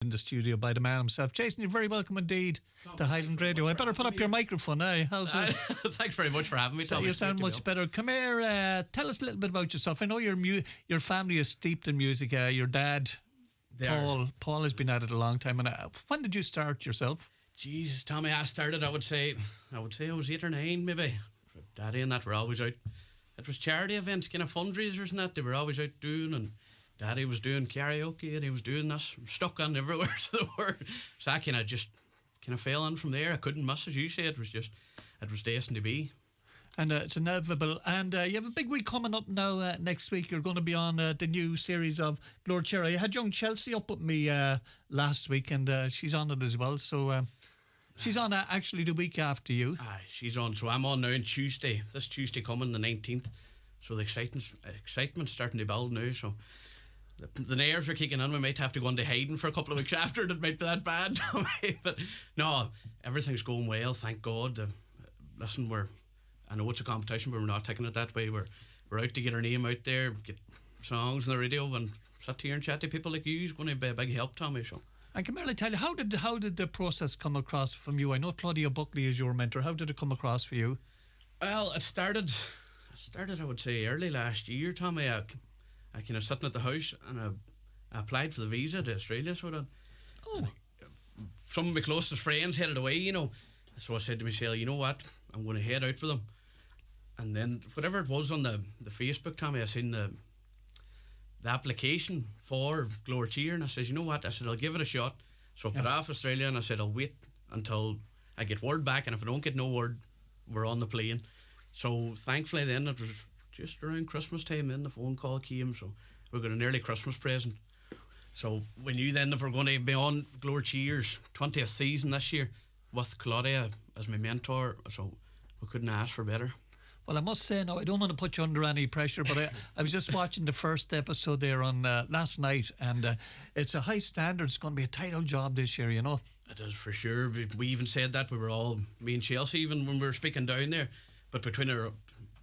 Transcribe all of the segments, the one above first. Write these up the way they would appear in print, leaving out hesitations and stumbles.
in the studio by the man himself. Jason, you're very welcome indeed to Highland Radio. I better put up your microphone now. How's it? Thanks very much for having me, Tommy. You sound much better. Come here, tell us a little bit about yourself. I know your family is steeped in music. Your dad, Paul has been at it a long time. And when did you start yourself? Jesus, Tommy, I started, I would say I was 8 or 9 maybe. Daddy and that were always out. It was charity events, kind of fundraisers and that they were always out doing, and Daddy was doing karaoke and he was doing this, stuck on everywhere to the word. So I kind of fell in from there. I couldn't miss, as you say. It was destined to be. And it's inevitable. And you have a big week coming up now next week. You're going to be on the new series of Glor Tire. I had young Chelsea up with me last week, and she's on it as well. So she's on actually the week after you. Aye, she's on. So I'm on now on Tuesday. This Tuesday coming, the 19th. So the excitement's starting to build now. So the nerves are kicking in. We might have to go into hiding for a couple of weeks after. It might be that bad. But no, everything's going well, thank God. Listen, I know it's a competition, but we're not taking it that way. We're out to get our name out there, get songs on the radio, and sit here and chat to people like you is going to be a big help, Tommy. So. And can I tell you, how did the process come across from you? I know Claudia Buckley is your mentor. How did it come across for you? Well, it started I would say early last year, Tommy. I kind of sitting at the house and I applied for the visa to Australia. So some of my closest friends headed away, you know. So I said to myself, you know what, I'm going to head out for them. And then whatever it was on the Facebook, Tommy, I seen the application for Glor Tire, and I said, you know what, I said, I'll give it a shot. So I put off Australia, and I said, I'll wait until I get word back, and if I don't get no word, we're on the plane. So thankfully then, it was just around Christmas time, then the phone call came, so we got an early Christmas present. So we knew then that we're going to be on Glor Tire's 20th season this year with Claudia as my mentor, so we couldn't ask for better. Well, I must say, no, I don't want to put you under any pressure, but I was just watching the first episode there on last night, and it's a high standard. It's going to be a tight old job this year, you know. It is for sure. We even said that. We were all, me and Chelsea, even when we were speaking down there, but between our,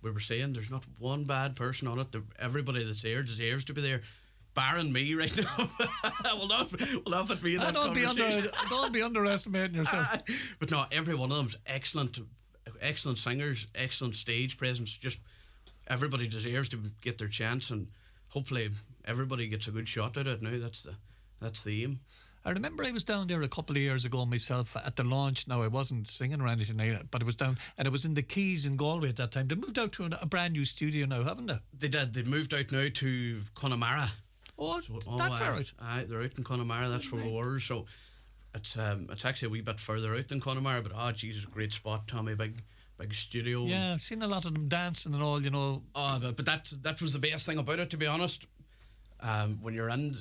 we were saying there's not one bad person on it. Everybody that's there deserves to be there, barring me right now. will not put me in that conversation. Don't be underestimating yourself. But no, every one of them's excellent singers, excellent stage presence. Just everybody deserves to get their chance, and hopefully everybody gets a good shot at it now. That's the aim. I remember I was down there a couple of years ago myself at the launch. Now, I wasn't singing or anything like that, but it was down, and it was in the Keys in Galway at that time. They moved out to a brand new studio now, haven't they? They did. They moved out now to Connemara. Oh, so, that's far out. They're out in Connemara. That's where we were. So it's actually a wee bit further out than Connemara, but Jesus, great spot, Tommy. Big studio. Yeah, I've seen a lot of them dancing and all, you know. But that was the best thing about it, to be honest. When you're in,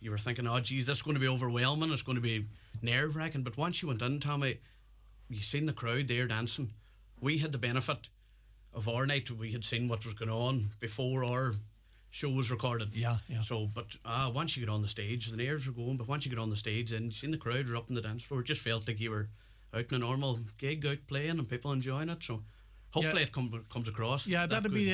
you were thinking, this is going to be overwhelming, it's going to be nerve-wracking, but once you went in, Tommy, you seen the crowd there dancing. We had the benefit of our night. We had seen what was going on before our show was recorded. Yeah. So, but once you get on the stage, the nerves were going, but once you get on the stage and you seen the crowd were up on the dance floor, it just felt like you were out in a normal gig, out playing and people enjoying it. So hopefully it comes across. Yeah, that'd be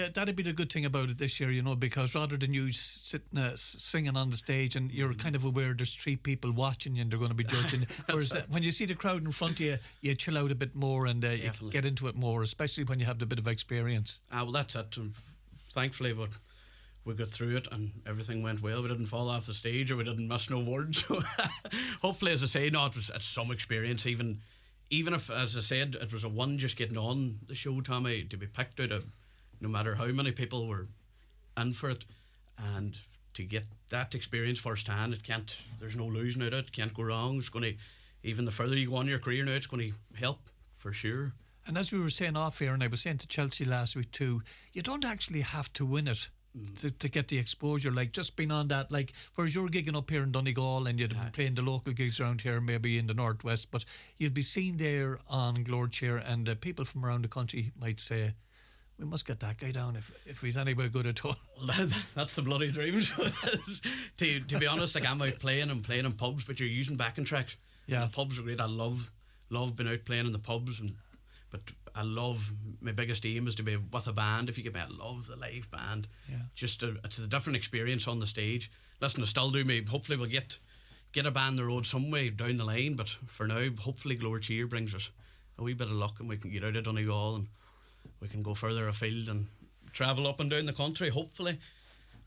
the good thing about it this year, you know, because rather than you sitting singing on the stage and you're kind of aware there's 3 people watching you and they're going to be judging. Whereas when you see the crowd in front of you, you chill out a bit more and you get into it more, especially when you have the bit of experience. Well, that's it. Thankfully, but we got through it and everything went well. We didn't fall off the stage or we didn't miss no words. So hopefully, as I say, it's some experience. Even if, as I said, it was a one just getting on the show, Tommy, to be picked out of no matter how many people were in for it, and to get that experience firsthand, there's no losing out of it, can't go wrong. It's going to, even the further you go on in your career now, it's going to help for sure. And as we were saying off here, and I was saying to Chelsea last week too, you don't actually have to win it to get the exposure, like just being on that, like whereas you're gigging up here in Donegal and you'd be playing the local gigs around here, maybe in the northwest, but you'd be seen there on Glor Tire, and people from around the country might say, we must get that guy down if he's anywhere good at all. Well, that's the bloody dream. to be honest, like I'm out playing in pubs, but you're using backing tracks. Yeah, the pubs are great. I love being out playing in the pubs, but I love, my biggest aim is to be with a band. If you get me, I love the live band. Yeah, it's a different experience on the stage. Listen, I still do me. Hopefully we'll get get a band the road some way down the line. But for now, hopefully Glor Tire brings us a wee bit of luck and we can get out of Donegal and we can go further afield and travel up and down the country, hopefully.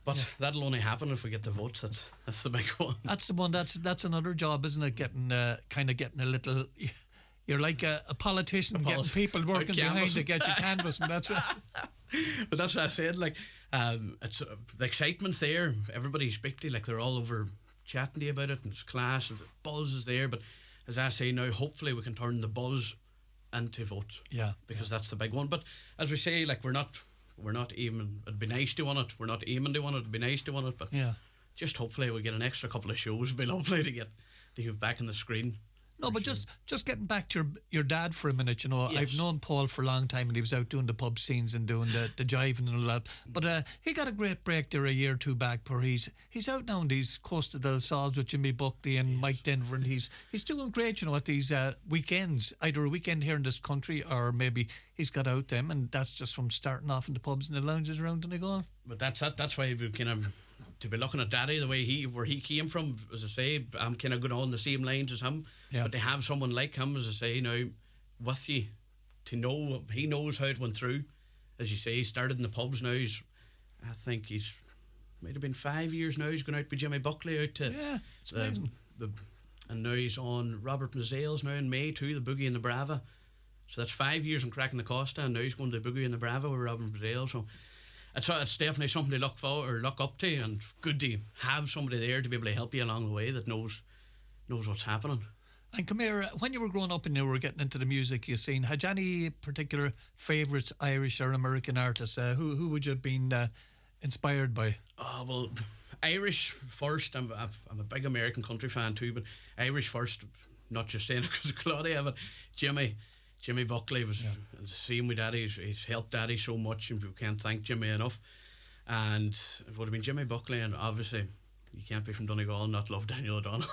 But that'll only happen if we get the votes. That's the big one. That's the one. That's another job, isn't it? Getting getting a little. You're like a politician, getting people working behind to get your canvas, and that's right. But that's what I said. Like, it's the excitement's there. Everybody you speak to, like, they're all over chatting to you about it, and it's class, and the buzz is there. But as I say now, hopefully we can turn the buzz into votes. Yeah, because that's the big one. But as we say, like, we're not aiming. It'd be nice to win it. We're not aiming to win it. It'd be nice to win it. But just hopefully we get an extra couple of shows. It'd be lovely to get back on the screen. No, but just getting back to your dad for a minute, Yes. I've known Paul for a long time and he was out doing the pub scenes and doing the jiving and all that. But he got a great break there a year or two back where he's out now on these Costa del Sols with Jimmy Buckley and Mike Denver, and he's doing great, at these weekends, either a weekend here in this country or maybe he's got out them, and that's just from starting off in the pubs and the lounges around Donegal. But that's it. That's why we kind of, to be looking at Daddy the way where he came from, as I say, I'm kind of going on the same lines as him. Yeah. But to have someone like him, as I say, now with you, to know he knows how it went through. As you say, he started in the pubs. Now I think he's might have been 5 years now. He's going out with Jimmy Buckley out to it's amazing. And now he's on Robert Mazzale's now in May too, the Boogie and the Brava. So that's 5 years in cracking the Costa, and now he's going to the Boogie and the Brava with Robert Mazzale. So it's definitely something to look up to, and good to have somebody there to be able to help you along the way that knows what's happening. And come here, when you were growing up and you were getting into the music you seen, had you any particular favourites, Irish or American artists? Who would you have been inspired by? Oh, well, Irish first. I'm a big American country fan too, but Irish first. Not just saying it because of Claudia, but Jimmy Buckley was the same with Daddy. He's helped Daddy so much, and we can't thank Jimmy enough. And it would have been Jimmy Buckley, and obviously you can't be from Donegal and not love Daniel O'Donnell.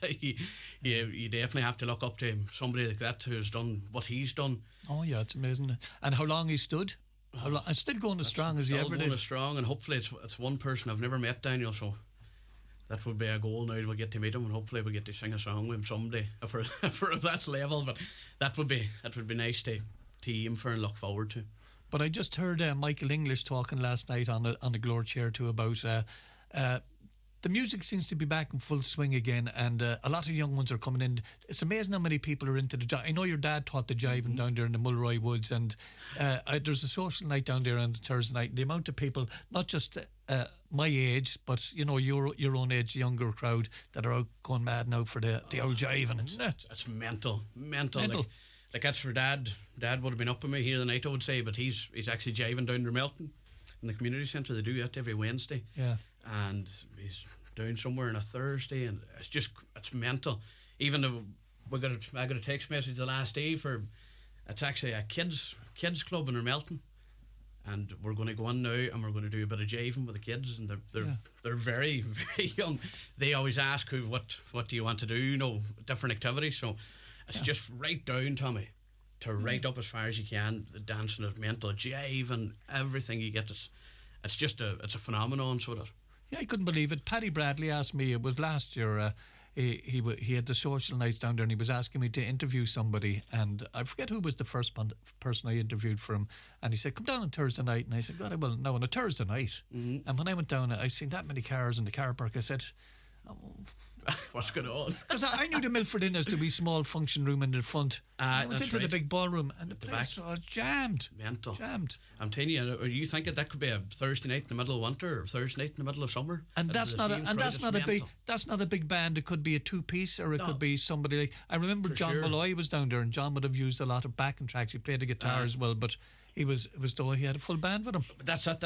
you definitely have to look up to him. Somebody like that who's done what he's done. Oh yeah, it's amazing. And how long he stood? And still going as strong as he ever did. Still going as strong, and hopefully it's one person. I've never met Daniel, so that would be a goal now. We'll get to meet him, and hopefully we'll get to sing a song with him someday for that level. But that would be nice to aim for and look forward to. But I just heard Michael English talking last night on the Glor Tire too about the music seems to be back in full swing again, and a lot of young ones are coming in. It's amazing how many people are into the jive. I know your dad taught the jiving down there in the Mulroy Woods, and there's a social night down there on Thursday night. The amount of people, not just my age, but your own age, younger crowd that are out going mad now for the old jiving. It's mental. Like that's for Dad. Dad would have been up with me here the night, I would say, but he's actually jiving down Ramelton in the community centre. They do that every Wednesday. Yeah. And he's down somewhere on a Thursday, and it's mental. Even though I got a text message the last day it's actually a kids club in Ramelton, and we're going to go in now and we're going to do a bit of jiving with the kids, and they're very, very young. They always ask what do you want to do, different activities. So it's just right down, Tommy, to right up as far as you can. The dancing is mental, jive and everything you get. It's just a phenomenon, sort of. Yeah, I couldn't believe it. Paddy Bradley asked me, it was last year, he had the social nights down there, and he was asking me to interview somebody, and I forget who was the first person I interviewed for him, and he said, come down on Thursday night, and I said, God, I will. Now on a Thursday night, and when I went down, I seen that many cars in the car park. I said, what's going on? Because I knew the Milford Inn as the wee small function room in the front. I went into the big ballroom, and the place was jammed. Mental. Jammed. I'm telling you, are you thinking that could be a Thursday night in the middle of winter or Thursday night in the middle of summer? And that's not a big band. It could be a two-piece, or it could be somebody like, I remember John Malloy was down there, and John would have used a lot of backing tracks. He played the guitar as well, but he had a full band with him. But that's it.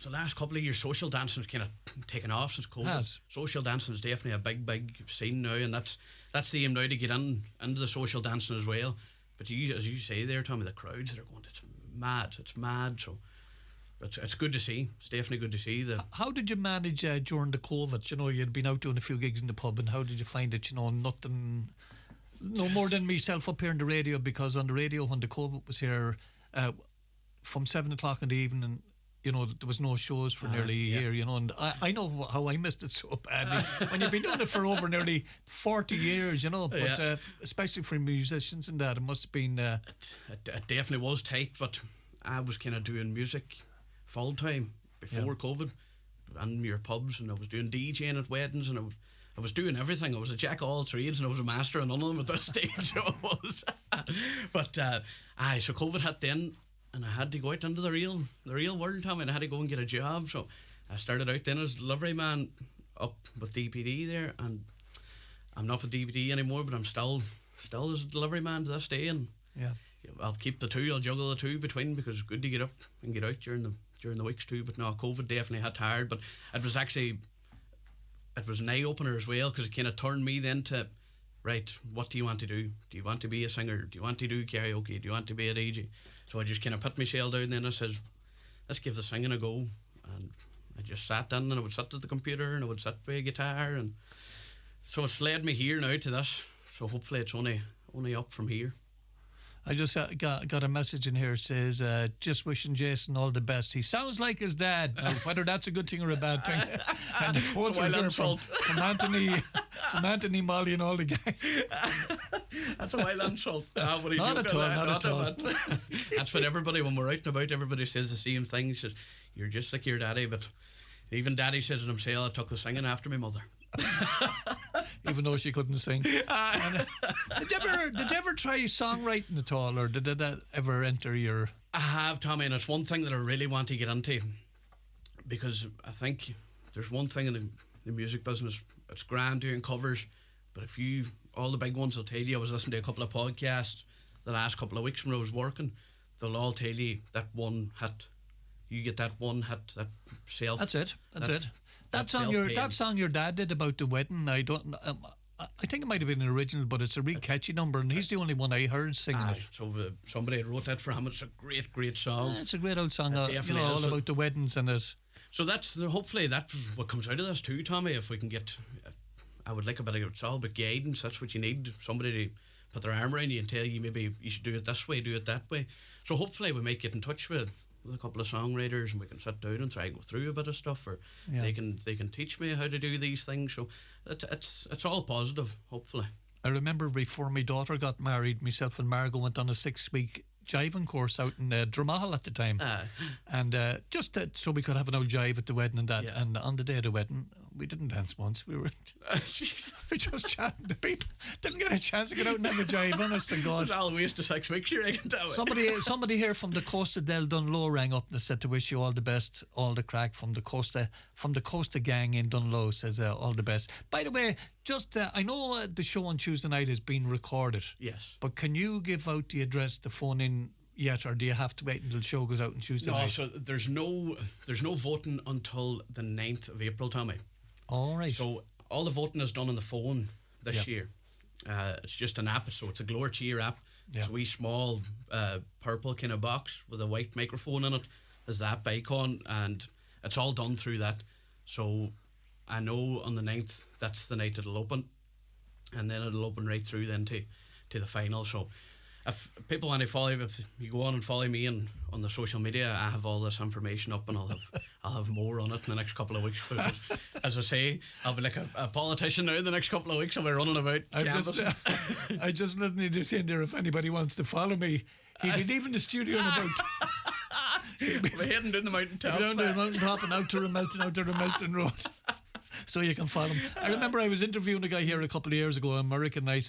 The last couple of years, social dancing has kind of taken off since COVID. Social dancing is definitely a big scene now, and that's the aim now, to get into the social dancing as well. But as you say there, Tommy, the crowds that are going, it's mad. So it's good to see. It's definitely good to see. How did you manage during the COVID? You'd been out doing a few gigs in the pub, and how did you find it? Nothing, no more than myself up here on the radio, because on the radio when the COVID was here, from 7 o'clock in the evening, you know, there was no shows for nearly a year, you know, and I know how I missed it so badly. When you've been doing it for over nearly 40 years, you know, but especially for musicians and that, it must have been... It definitely was tight, but I was kind of doing music full time before COVID, and your pubs, and I was doing DJing at weddings, and I was doing everything. I was a jack of all trades, and I was a master of none of them at this stage. So I was. But so COVID hit then, and I had to go out into the real world, Tommy, and I had to go and get a job. So I started out then as delivery man up with DPD there, and I'm not with DPD anymore, but I'm still as a delivery man to this day, and I'll keep the two. I'll juggle the two between, because it's good to get up and get out during the weeks too. But no, COVID definitely hit hard, but it was an eye opener as well, because it kind of turned me then to, right, what do you want to do? Do you want to be a singer? Do you want to do karaoke? Do you want to be a DJ? So I just kind of put myself down then. I says, let's give the singing a go. And I just sat in, and I would sit at the computer, and I would sit with a guitar, and so it's led me here now to this. So hopefully it's only up from here. I just got a message in here, says, just wishing Jason all the best. He sounds like his dad. Now, whether that's a good thing or a bad thing. And the phones are here from Anthony, Molly, and all the gang. That's a wild insult. Not at all. That's what everybody, when we're out and about, everybody says the same thing. Says, you're just like your daddy, but even daddy says it himself, I took the singing after my mother. Even though she couldn't sing. Did you ever try songwriting at all, or did that ever enter your... I have, Tommy, and it's one thing that I really want to get into, because I think there's one thing in the music business, it's grand doing covers, but all the big ones will tell you. I was listening to a couple of podcasts the last couple of weeks when I was working, they'll all tell you that one hit. You get that one hit, that self. That's it. That song your dad did about the wedding. I think it might have been an original, but it's a really catchy number, and he's the only one I heard singing it. So somebody had wrote that for him. It's a great song. It's a great old song. Definitely all about the weddings and it. So hopefully that's what comes out of this too, Tommy. If we can get, I would like a bit of, it's all about guidance. That's what you need. Somebody to put their arm around you and tell you maybe you should do it this way, do it that way. So hopefully we might get in touch with a couple of songwriters, and we can sit down and try and go through a bit of stuff, or they can teach me how to do these things. So it's all positive, hopefully. I remember before my daughter got married, myself and Margot went on a 6-week jiving course out in Dromahal at the time, and just so we could have an old jive at the wedding and that. And on the day of the wedding, we didn't dance once. We were just chatting to people. Didn't get a chance to get out and have a jive, honest to God. It's all a waste of 6 weeks, you reckon, that Somebody here from the Costa del Dunloe rang up and said to wish you all the best, all the crack from the Costa gang in Dunloe, says all the best. By the way, just I know the show on Tuesday night is being recorded. Yes. But can you give out the address to phone in yet, or do you have to wait until the show goes out on Tuesday night? No, so there's no voting until the 9th of April, Tommy. All right. So all the voting is done on the phone this year. It's just an app, so it's a Glor Tire app. It's a wee small purple kind of box with a white microphone in it. There's the app icon, and it's all done through that. So I know on the 9th, that's the night it'll open, and then it'll open right through then to the final. So if people want to follow, if you go on and follow me on the social media, I have all this information up, and I'll have more on it in the next couple of weeks. As I say, I'll be like a politician now in the next couple of weeks. I'll be running about. I just listening to saying there, if anybody wants to follow me, he'd be leaving the studio in about. We're heading down the mountaintop. Down the mountaintop and out to Ramelton Road. So you can follow him. I remember I was interviewing a guy here a couple of years ago, an American. I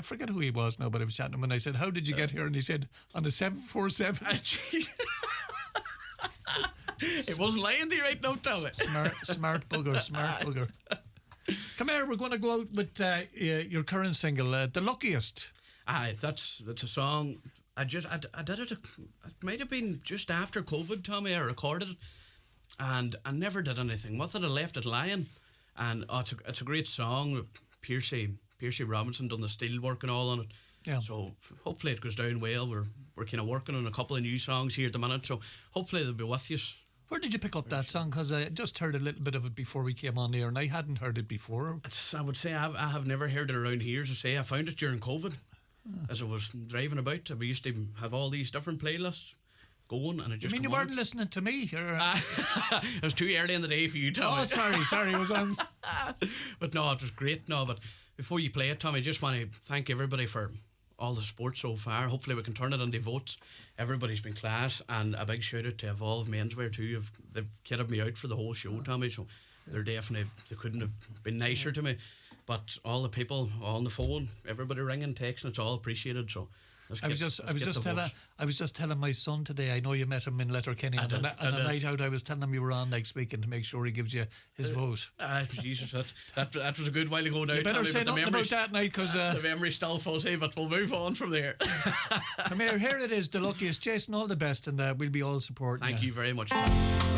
forget who he was now, but I was chatting to him, and I said, how did you get here? And he said, on the 747. It wasn't lying to you right now, Tommy. Smart bugger. Come here, we're going to go out with your current single, The Luckiest. That's a song. I did it. It might have been just after COVID, Tommy. I recorded it, and I never did anything with it. I left it lying, and it's a great song. Piercy Robinson done the steel work and all on it. Yeah. So hopefully it goes down well. We're kind of working on a couple of new songs here at the minute. So hopefully they'll be with you. Where did you pick up that song? Because I just heard a little bit of it before we came on here, and I hadn't heard it before. I would say I have never heard it around here. As I say, I found it during COVID. As I was driving about, we used to have all these different playlists going, and it You just. mean you come on. weren't listening to me? Or, It was too early in the day for you, Tommy. oh, sorry, I was on. But no, it was great. No, but before you play it, Tommy, I just want to thank everybody for all the support so far. Hopefully we can turn it into votes. Everybody's been class, and a big shout out to Evolve Menswear too. They've kitted me out for the whole show, Tommy, so they're definitely, they couldn't have been nicer to me. But all the people on the phone, everybody ringing, texting, it's all appreciated. So I was just telling my son today. I know you met him in Letterkenny on a night out. I was telling him you were on next week and to make sure he gives you his vote. Jesus, that was a good while ago now. You better Tommy, say but nothing about that night, because the memory's still fuzzy. But we'll move on from there. Come here it is, the luckiest. Jason, all the best, and we'll be all supporting Thank you very much, Tommy.